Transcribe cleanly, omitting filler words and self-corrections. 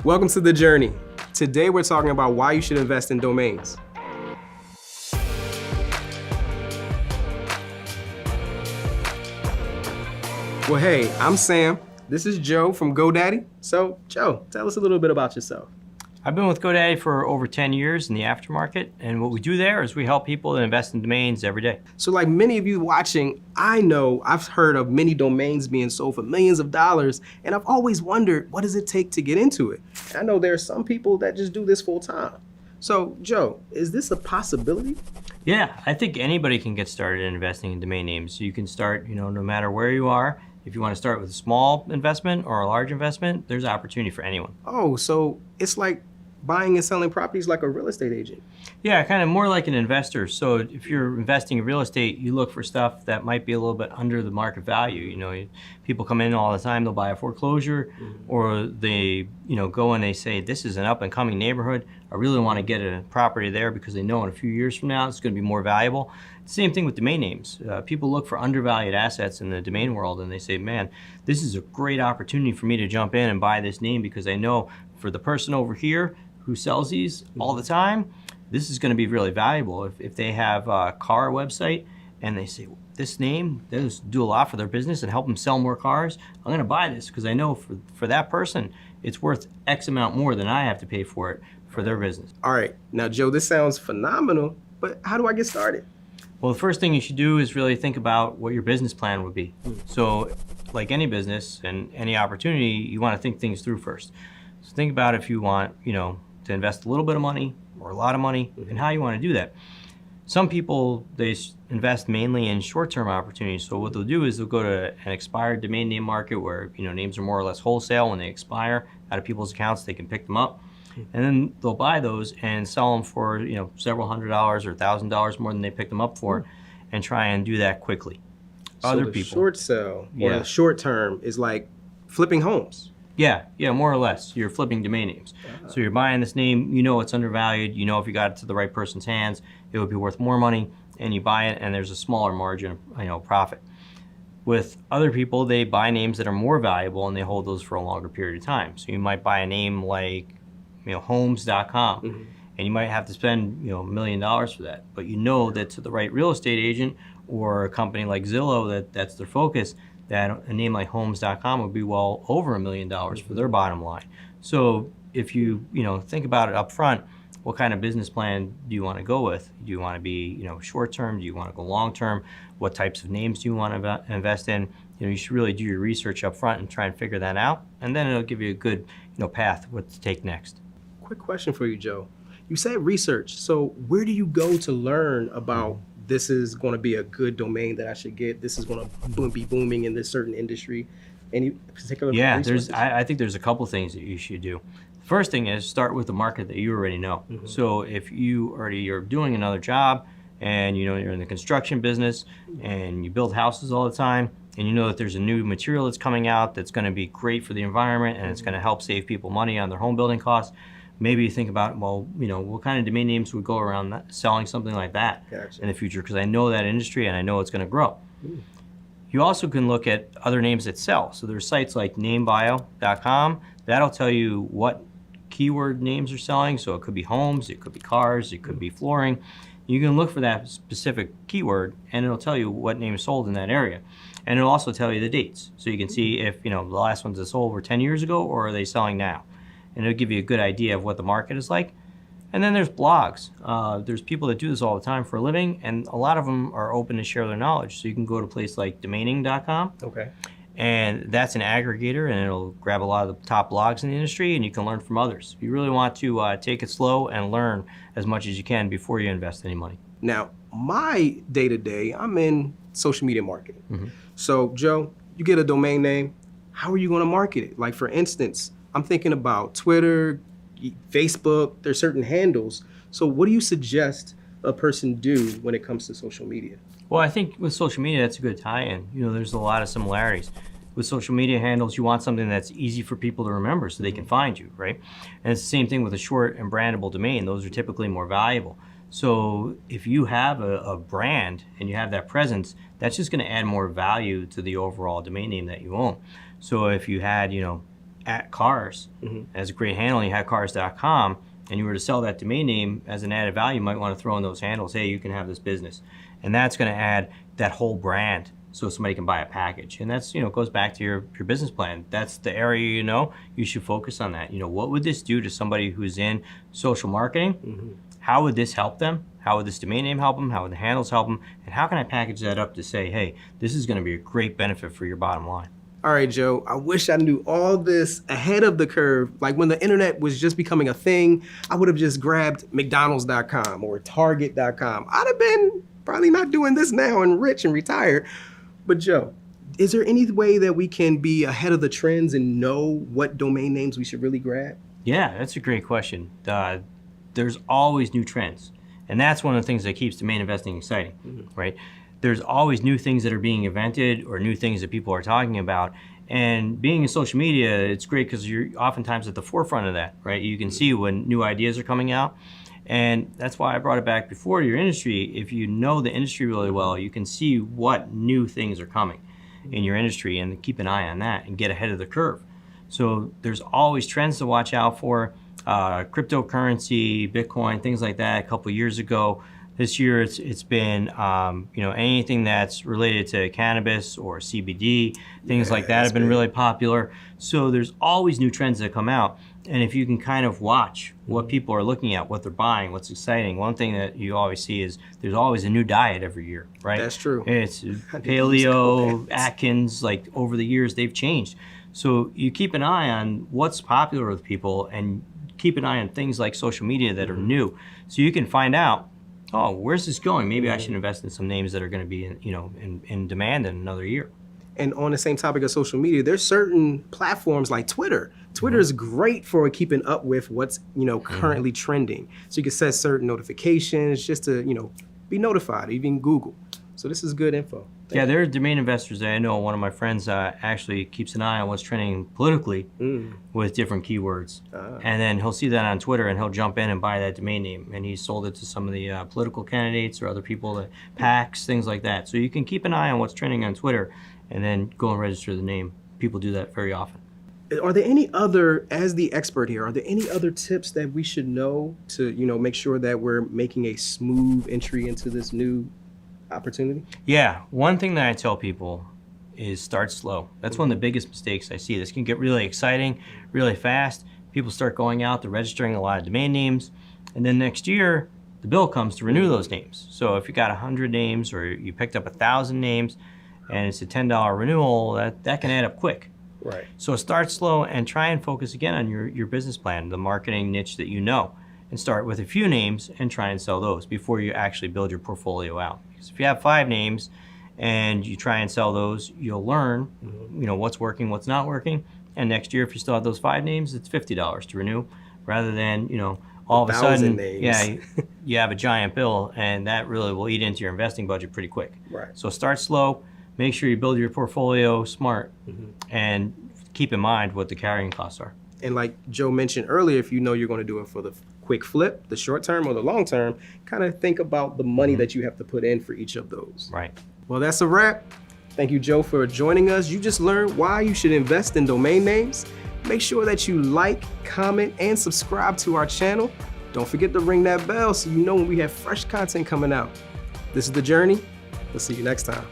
Welcome to The Journey. Today we're talking about why you should invest in domains. Well, hey, I'm Sam. This is Joe from GoDaddy. So, Joe, tell us a little bit about yourself. I've been with GoDaddy for over 10 years in the aftermarket, and what we do there is we help people invest in domains every day. So like many of you watching, I know I've heard of many domains being sold for millions of dollars, and I've always wondered, what does it take to get into it? I know there are some people that just do this full time. So, Joe, is this a possibility? Yeah, I think anybody can get started in investing in domain names. You can start, no matter where you are. If you want to start with a small investment or a large investment, there's opportunity for anyone. Oh, so it's like buying and selling properties like a real estate agent. Yeah, kind of more like an investor. So if you're investing in real estate, you look for stuff that might be a little bit under the market value. People come in all the time, they'll buy a foreclosure, or they, go and they say, this is an up and coming neighborhood. I really want to get a property there because they know in a few years from now it's going to be more valuable. Same thing with domain names. People look for undervalued assets in the domain world and they say, man, this is a great opportunity for me to jump in and buy this name because I know for the person over here who sells these all the time, this is going to be really valuable. If they have a car website and they say, this name, they just do a lot for their business and help them sell more cars, I'm going to buy this because I know for that person, it's worth X amount more than I have to pay for it for their business. All right, now Joe, this sounds phenomenal, but how do I get started? Well, the first thing you should do is really think about what your business plan would be. So like any business and any opportunity, you want to think things through first. So think about if you want, to invest a little bit of money or a lot of money and how you want to do that. Some people, they invest mainly in short-term opportunities. So what they'll do is they'll go to an expired domain name market where, names are more or less wholesale. When they expire out of people's accounts, they can pick them up. And then they'll buy those and sell them for, several $100s or $1,000 more than they picked them up for and try and do that quickly. So the short sell or the short term is like flipping homes. Yeah, more or less. You're flipping domain names. So you're buying this name, it's undervalued, if you got it to the right person's hands, it would be worth more money, and you buy it and there's a smaller margin of profit. With other people, they buy names that are more valuable and they hold those for a longer period of time. So you might buy a name like, homes.com, and you might have to spend, $1 million for that. But that to the right real estate agent or a company like Zillow, that's their focus, that a name like homes.com would be well over $1 million for their bottom line. So if you, think about it up front, what kind of business plan do you want to go with? Do you want to be, short term? Do you want to go long term? What types of names do you want to invest in? You should really do your research up front and try and figure that out. And then it'll give you a good, path what to take next. Quick question for you, Joe. You said research. So where do you go to learn about this is going to be a good domain that I should get? This is going to be booming in this certain industry. Any particular resources? I think there's a couple things that you should do. First thing is start with the market that you already know. So if you're doing another job and you're in the construction business and you build houses all the time and you know that there's a new material that's coming out that's going to be great for the environment and it's going to help save people money on their home building costs, maybe you think about, what kind of domain names would go around selling something like that in the future, because I know that industry and I know it's going to grow. You also can look at other names that sell. So there's sites like namebio.com. That'll tell you what keyword names are selling. So it could be homes, it could be cars, it could be flooring. You can look for that specific keyword and it'll tell you what names sold in that area. And it'll also tell you the dates. So you can see if, the last ones that sold were 10 years ago or are they selling now. And it'll give you a good idea of what the market is like. And then there's blogs. There's people that do this all the time for a living, and a lot of them are open to share their knowledge. So you can go to a place like domaining.com. Okay. And that's an aggregator, and it'll grab a lot of the top blogs in the industry, and you can learn from others. You really want to take it slow and learn as much as you can before you invest any money. Now, my day-to-day, I'm in social media marketing. So, Joe, you get a domain name. How are you going to market it? Like, for instance, I'm thinking about Twitter, Facebook, there's certain handles. So what do you suggest a person do when it comes to social media? Well, I think with social media, that's a good tie-in. There's a lot of similarities. With social media handles, you want something that's easy for people to remember so they can find you, right? And it's the same thing with a short and brandable domain. Those are typically more valuable. So if you have a brand and you have that presence, that's just going to add more value to the overall domain name that you own. So if you had, at cars, has a great handle, and you had cars.com, and you were to sell that domain name as an added value, you might want to throw in those handles. Hey, you can have this business. And that's going to add that whole brand so somebody can buy a package. And that's, goes back to your business plan. That's the area, you should focus on that. What would this do to somebody who's in social marketing? How would this help them? How would this domain name help them? How would the handles help them? And how can I package that up to say, hey, this is going to be a great benefit for your bottom line? All right, Joe, I wish I knew all this ahead of the curve. Like when the internet was just becoming a thing, I would have just grabbed McDonald's.com or Target.com. I'd have been probably not doing this now and rich and retired. But Joe, is there any way that we can be ahead of the trends and know what domain names we should really grab? Yeah, that's a great question. There's always new trends. And that's one of the things that keeps domain investing exciting, right? There's always new things that are being invented or new things that people are talking about. And being in social media, it's great because you're oftentimes at the forefront of that, right? You can see when new ideas are coming out. And that's why I brought it back before to your industry. If you know the industry really well, you can see what new things are coming in your industry and keep an eye on that and get ahead of the curve. So there's always trends to watch out for. Cryptocurrency, Bitcoin, things like that. A couple of years ago, this year it's been anything that's related to cannabis or CBD, things like that have been really popular. So there's always new trends that come out, and if you can kind of watch what people are looking at, what they're buying, what's exciting. One thing that you always see is there's always a new diet every year, right? That's true. It's paleo, Atkins. Like over the years, they've changed. So you keep an eye on what's popular with people, and keep an eye on things like social media that are new, so you can find out, oh, where's this going? Maybe I should invest in some names that are going to be in demand in another year. And on the same topic of social media, there's certain platforms like Twitter. Twitter is great for keeping up with what's currently trending. So you can set certain notifications just to be notified, even Google. So this is good info. Yeah, there are domain investors that I know. One of my friends actually keeps an eye on what's trending politically with different keywords. And then he'll see that on Twitter and he'll jump in and buy that domain name. And he sold it to some of the political candidates or other people, that PACs, things like that. So you can keep an eye on what's trending on Twitter and then go and register the name. People do that very often. Are there any other, as the expert here, are there any other tips that we should know to make sure that we're making a smooth entry into this new opportunity? Yeah, one thing that I tell people is start slow. That's one of the biggest mistakes I see. This can get really exciting really fast. People start going out, they're registering a lot of domain names, and then next year the bill comes to renew those names. So if you got 100 names or you picked up 1,000 names and it's a $10 renewal, that can add up quick. Right. So start slow and try and focus again on your business plan, the marketing niche that you know, and start with a few names and try and sell those before you actually build your portfolio out. Because if you have 5 names and you try and sell those, you'll learn what's working, what's not working. And next year, if you still have those 5 names, it's $50 to renew, rather than all of a sudden, names. you have a giant bill, and that really will eat into your investing budget pretty quick. Right. So start slow, make sure you build your portfolio smart, and keep in mind what the carrying costs are. And like Joe mentioned earlier, if you're going to do it for the quick flip, the short term or the long term, kind of think about the money that you have to put in for each of those. Right. Well, that's a wrap. Thank you, Joe, for joining us. You just learned why you should invest in domain names. Make sure that you like, comment, and subscribe to our channel. Don't forget to ring that bell so you know when we have fresh content coming out. This is The Journey. We'll see you next time.